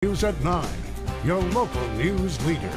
News at 9, your local news leader.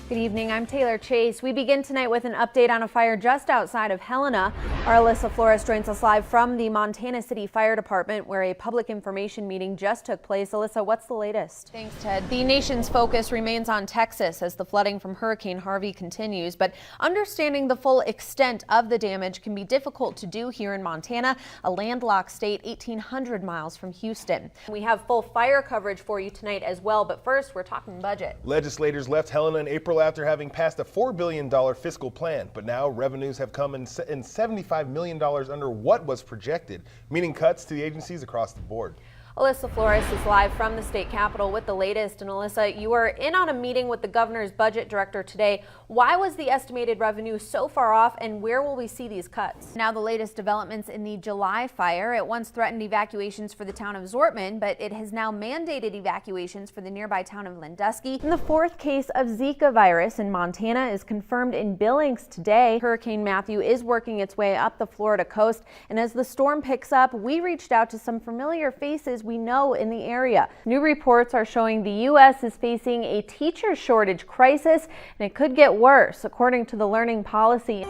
Good evening, I'm Taylor Chase. We begin tonight with an update on a fire just outside of Helena. Our Alyssa Flores joins us live from the Montana City Fire Department, where a public information meeting just took place. Alyssa, what's the latest? Thanks, Ted. The nation's focus remains on Texas as the flooding from Hurricane Harvey continues, but understanding the full extent of the damage can be difficult to do here in Montana, a landlocked state 1,800 miles from Houston. We have full fire coverage for you tonight as well, but first we're talking budget. Legislators left Helena in April after having passed a $4 billion fiscal plan, but now revenues have come in $75 million under what was projected, meaning cuts to the agencies across the board. Alyssa Flores is live from the state capitol with the latest. And Alyssa, you were in on a meeting with the governor's budget director today. Why was the estimated revenue so far off, and where will we see these cuts? Now the latest developments in the July fire. It once threatened evacuations for the town of Zortman, but it has now mandated evacuations for the nearby town of Landusky. And the fourth case of Zika virus in Montana is confirmed in Billings today. Hurricane Matthew is working its way up the Florida coast, and as the storm picks up, we reached out to some familiar faces we know in the area. New reports are showing the U.S. is facing a teacher shortage crisis, and it could get worse, according to the learning policy.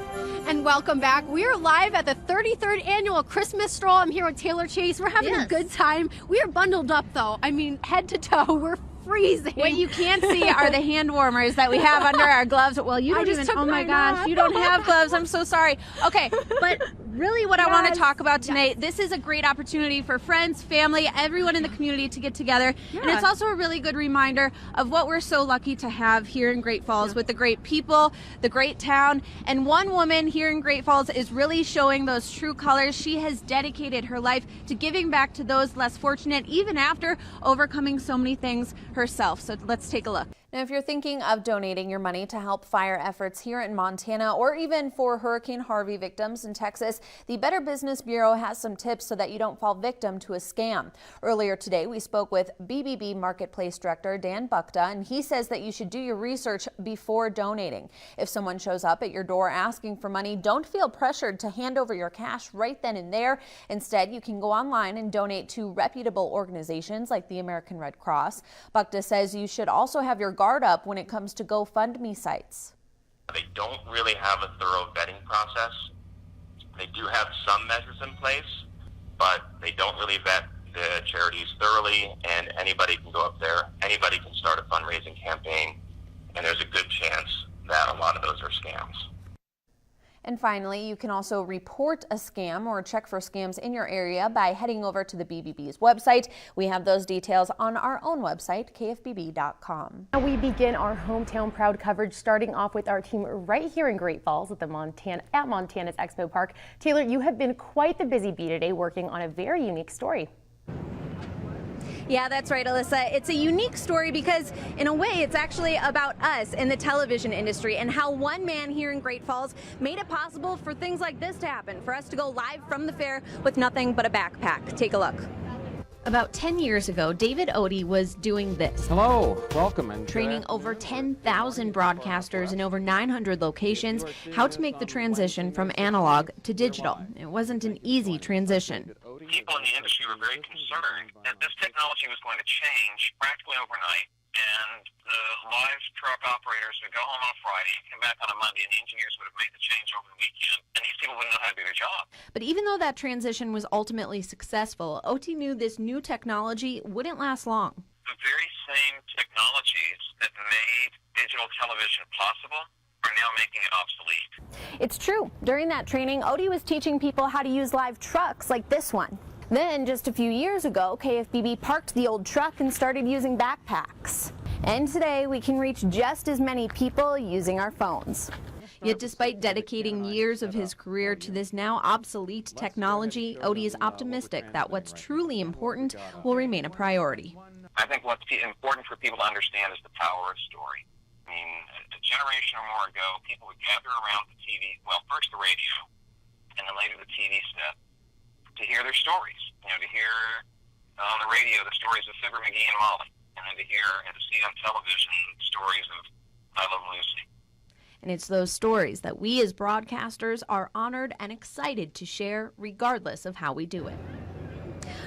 And welcome back. We are live at the 33rd annual Christmas stroll. I'm here with Taylor Chase. We're having a good time. We are bundled up though. I mean, head to toe. We're freezing. What you can't see are the hand warmers that we have under our gloves. Well, you don't even, oh my gosh, you don't have gloves. I'm so sorry. Okay, but really what I want to talk about tonight, this is a great opportunity for friends, family, everyone in the community to get together. And it's also a really good reminder of what we're so lucky to have here in Great Falls with the great people, the great town. And one woman here in Great Falls is really showing those true colors. She has dedicated her life to giving back to those less fortunate, even after overcoming so many things herself. So let's take a look. Now, if you're thinking of donating your money to help fire efforts here in Montana, or even for Hurricane Harvey victims in Texas, the Better Business Bureau has some tips so that you don't fall victim to a scam. Earlier today, we spoke with BBB Marketplace Director Dan Bukta, and he says that you should do your research before donating. If someone shows up at your door asking for money, don't feel pressured to hand over your cash right then and there. Instead, you can go online and donate to reputable organizations like the American Red Cross. Bukta says you should also have your guard up when it comes to GoFundMe sites. They don't really have a thorough vetting process. They do have some measures in place, but they don't really vet the charities thoroughly, and anybody can go up there, anybody can start a fundraising campaign, and there's a good chance that a lot of those are scams. And finally, you can also report a scam or check for scams in your area by heading over to the BBB's website. We have those details on our own website, KFBB.com. Now we begin our hometown proud coverage, starting off with our team right here in Great Falls at Montana's Expo Park. Taylor, you have been quite the busy bee today, working on a very unique story. Yeah, that's right, Alyssa. It's a unique story because, in a way, it's actually about us in the television industry and how one man here in Great Falls made it possible for things like this to happen, for us to go live from the fair with nothing but a backpack. Take a look. About 10 years ago, David Odie was doing this. Hello, welcome. And training over 10,000 broadcasters in over 900 locations how to make the transition from analog to digital. It wasn't an easy transition. People in the industry were very concerned that this technology was going to change practically overnight, and the live truck operators would go home on a Friday, come back on a Monday, and the engineers would have made the change over the weekend, and these people wouldn't know how to do their job. But even though that transition was ultimately successful, OT knew this new technology wouldn't last long. The very same technologies that made digital television possible are now making it obsolete. It's true. During that training, Odie was teaching people how to use live trucks like this one. Then, just a few years ago, KFBB parked the old truck and started using backpacks. And today, we can reach just as many people using our phones. Yet despite dedicating years of his career to this now obsolete technology, Odie is optimistic that what's truly important will remain a priority. I think what's important for people to understand is the power of story. I mean, a generation or more ago, people would gather around the TV, well, first the radio, and then later the TV set, to hear their stories. You know, to hear on the radio the stories of Fibber McGee and Molly, and then to hear and to see on television stories of I Love Lucy. And it's those stories that we as broadcasters are honored and excited to share, regardless of how we do it.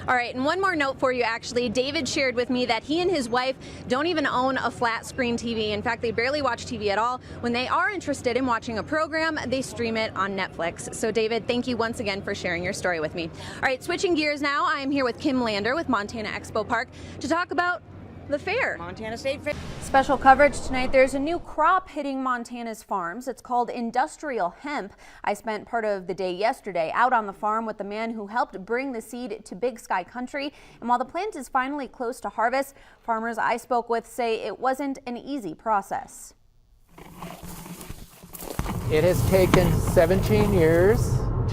All right, and one more note for you, actually. David shared with me that he and his wife don't even own a flat screen TV. In fact, they barely watch TV at all. When they are interested in watching a program, they stream it on Netflix. So, David, thank you once again for sharing your story with me. All right, switching gears now, I am here with Kim Lander with Montana Expo Park to talk about the fair. Montana State Fair. Special coverage tonight. There's a new crop hitting Montana's farms. It's called industrial hemp. I spent part of the day yesterday out on the farm with the man who helped bring the seed to Big Sky Country. And while the plant is finally close to harvest, farmers I spoke with say it wasn't an easy process. It has taken 17 years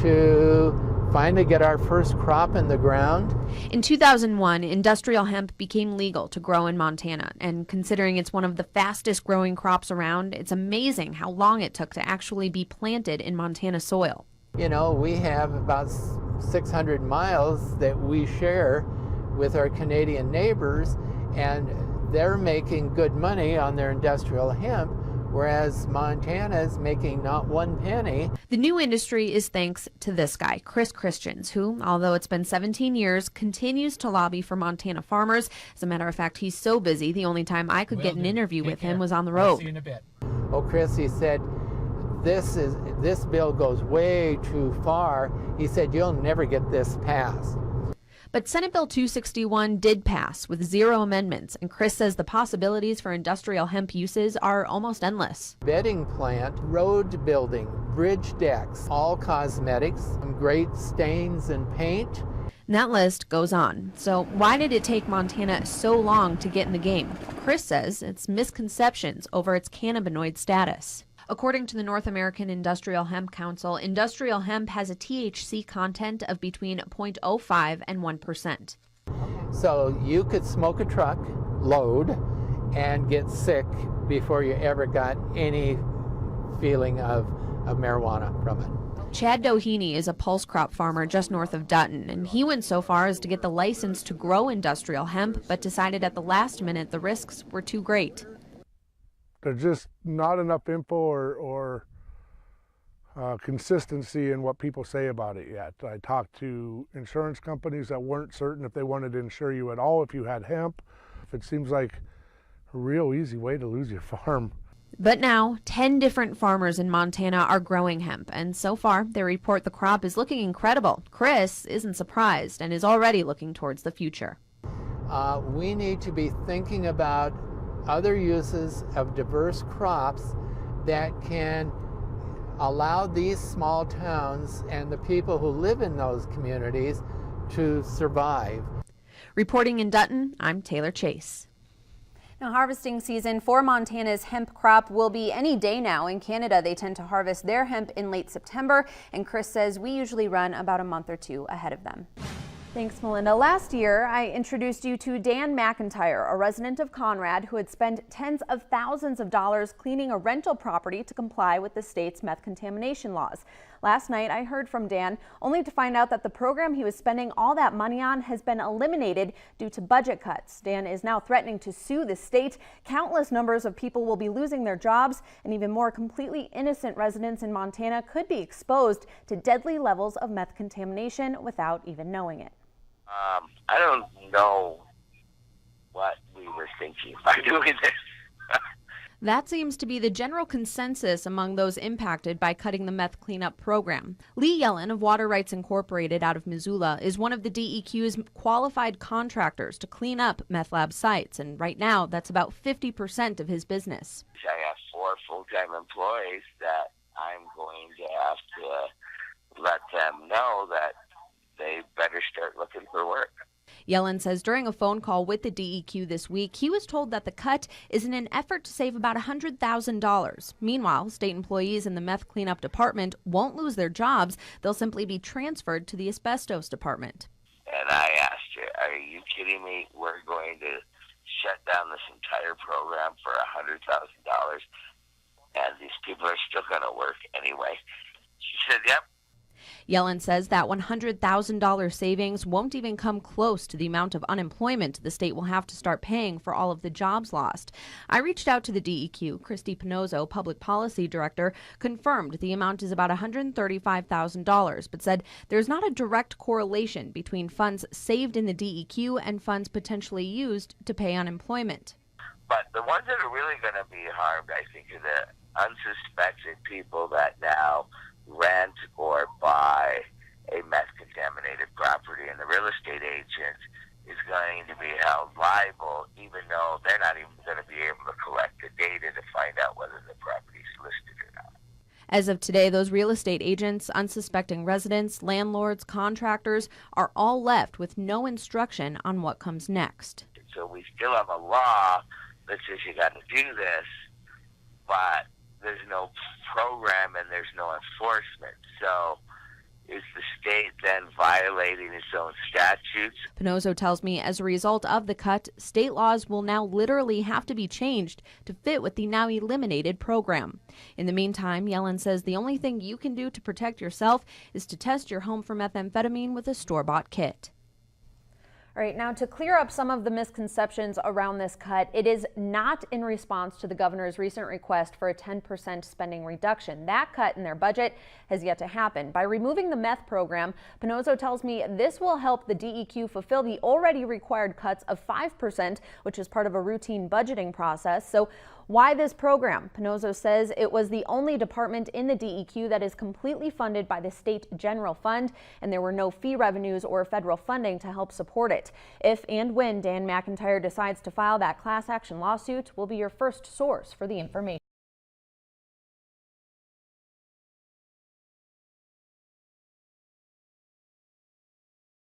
to finally get our first crop in the ground. In 2001, industrial hemp became legal to grow in Montana, and considering it's one of the fastest growing crops around, it's amazing how long it took to actually be planted in Montana soil. You know, we have about 600 miles that we share with our Canadian neighbors, and they're making good money on their industrial hemp, whereas Montana's making not one penny. The new industry is thanks to this guy, Chris Christians, who, although it's been 17 years, continues to lobby for Montana farmers. As a matter of fact, he's so busy, the only time I could get an interview with him was on the road. See you in a bit. Oh, Chris, he said, this bill goes way too far. He said, you'll never get this passed. But Senate Bill 261 did pass with 0 amendments, and Chris says the possibilities for industrial hemp uses are almost endless. Bedding plant, road building, bridge decks, all cosmetics, some great stains and paint. And that list goes on. So why did it take Montana so long to get in the game? Chris says it's misconceptions over its cannabinoid status. According to the North American Industrial Hemp Council, industrial hemp has a THC content of between 0.05 and 1%. So you could smoke a truck load and get sick before you ever got any feeling of marijuana from it. Chad Doheny is a pulse crop farmer just north of Dutton, and he went so far as to get the license to grow industrial hemp, but decided at the last minute the risks were too great. There's just not enough info or consistency in what people say about it yet. I talked to insurance companies that weren't certain if they wanted to insure you at all if you had hemp. It seems like a real easy way to lose your farm. But now, 10 different farmers in Montana are growing hemp, and so far, they report the crop is looking incredible. Chris isn't surprised and is already looking towards the future. We need to be thinking about other uses of diverse crops that can allow these small towns and the people who live in those communities to survive. Reporting in Dutton, I'm Taylor Chase. Now, harvesting season for Montana's hemp crop will be any day now. In Canada, they tend to harvest their hemp in late September, and Chris says we usually run about a month or two ahead of them. Thanks, Melinda. Last year, I introduced you to Dan McIntyre, a resident of Conrad who had spent tens of thousands of dollars cleaning a rental property to comply with the state's meth contamination laws. Last night, I heard from Dan, only to find out that the program he was spending all that money on has been eliminated due to budget cuts. Dan is now threatening to sue the state. Countless numbers of people will be losing their jobs, and even more completely innocent residents in Montana could be exposed to deadly levels of meth contamination without even knowing it. I don't know what we were thinking by doing this. That seems to be the general consensus among those impacted by cutting the meth cleanup program. Lee Yellen of Water Rights Incorporated out of Missoula is one of the DEQ's qualified contractors to clean up meth lab sites, and right now that's about 50% of his business. I have 4 full-time employees that I'm going to have to let them know that they better start looking for work. Yellen says during a phone call with the DEQ this week, he was told that the cut is in an effort to save about $100,000. Meanwhile, state employees in the meth cleanup department won't lose their jobs. They'll simply be transferred to the asbestos department. And I asked her, are you kidding me? We're going to shut down this entire program for $100,000, and these people are still going to work anyway. She said, yep. Yellen says that $100,000 savings won't even come close to the amount of unemployment the state will have to start paying for all of the jobs lost. I reached out to the DEQ. Christy Pinozzo, Public Policy Director, confirmed the amount is about $135,000, but said there's not a direct correlation between funds saved in the DEQ and funds potentially used to pay unemployment. But the ones that are really going to be harmed, I think, are the unsuspecting people that now rent or buy a meth-contaminated property, and the real estate agent is going to be held liable, even though they're not even going to be able to collect the data to find out whether the property is listed or not. As of today, those real estate agents, unsuspecting residents, landlords, contractors are all left with no instruction on what comes next. So we still have a law that says you got to do this, but there's no program and there's no enforcement. So is the state then violating its own statutes? Pinozzo tells me as a result of the cut, state laws will now literally have to be changed to fit with the now eliminated program. In the meantime, Yellen says the only thing you can do to protect yourself is to test your home for methamphetamine with a store-bought kit. All right, now to clear up some of the misconceptions around this cut, it is not in response to the governor's recent request for a 10% spending reduction. That cut in their budget has yet to happen. By removing the meth program, Pinozzo tells me this will help the DEQ fulfill the already required cuts of 5%, which is part of a routine budgeting process. So why this program? Pinozzo says it was the only department in the DEQ that is completely funded by the state general fund, and there were no fee revenues or federal funding to help support it. If and when Dan McIntyre decides to file that class action lawsuit, we'll be your first source for the information.